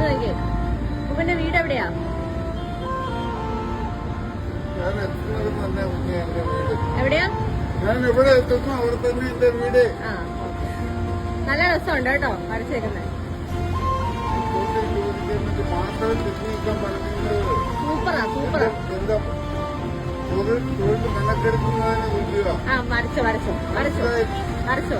നോക്കി. ഉപ്പന്റെ വീട് എവിടെയാ? എവിടെയാ? ഞാൻ എവിടെ എത്തുന്നു അവിടെ തന്നെ എന്റെ വീട്. ആ, നല്ല രസമുണ്ട് കേട്ടോ വരച്ചേക്കുന്നത്. സൂപ്പറാ സൂപ്പറാ. ആ വരച്ചോ വരച്ചോ വരച്ചോ വരച്ചോ.